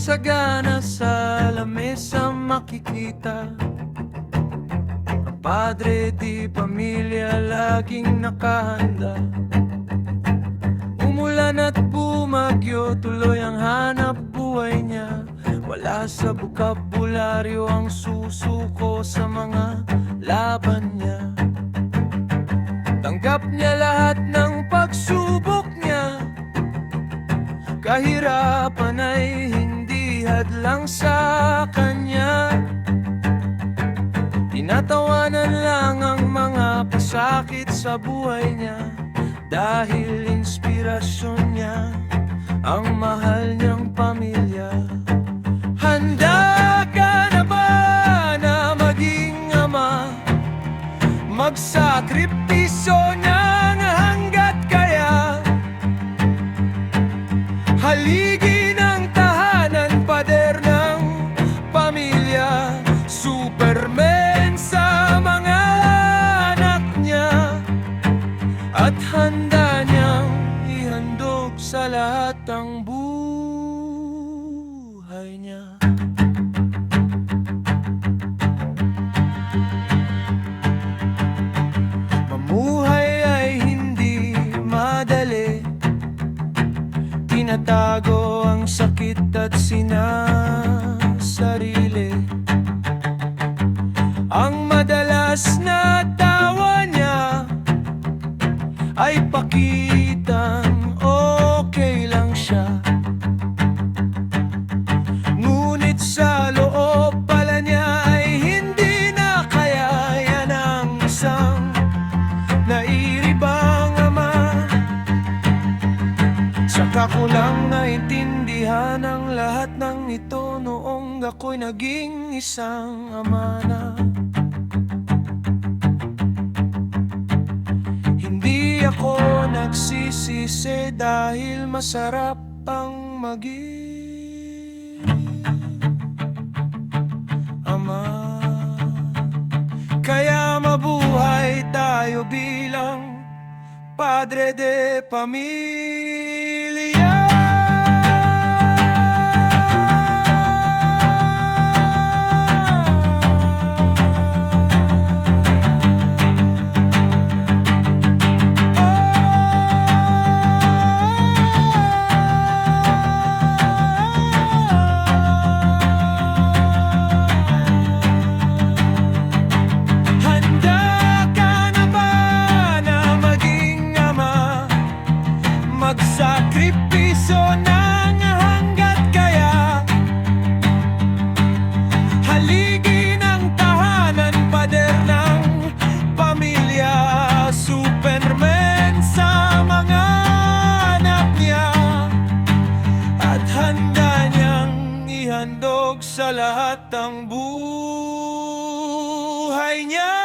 sagana sa lamesa makikita. Ang padre di pamilya laging nakahanda. Umulan at bumagyo, tuloy ang hanap buhay niya. Wala sa bukabularyo ang susuko sa mga laban niya. Tanggap niya lahat ng pagsubok niya. Kahirapan ay hindi hadlang sa kanya. Tinatawanan lang ang mga pasakit sa buhay niya. Dahil inspirasyon niya ang mahal niyang pamilya. Handa ka na ba na maging ama? Magsakripisyo ng hanggat kaya. Haligi ng tahanan, pader ng pamilya. Superman sa mga anak niya. At handa niyang ihandog sa lahat ang buhay niya. Mamuhay ay hindi madali. Tinatago ang sakit at sinasarili. Ang madalas na tawa niya ay pakitang okay lang siya. Ngunit sa loob pala niya ay hindi na kaya ng isang nairibang ama. Saka ko lang naintindihan ang lahat ng ito noong ako'y naging isang ama na. Hindi ako nagsisisi dahil masarap ang maging ama. Kaya mabuhay tayo bilang padre de pamilya. Magsakripisyo ng hanggat kaya. Haligi ng tahanan, pader ng pamilya. Superman sa mga anak niya. At handa niyang ihandog sa lahat ang buhay niya.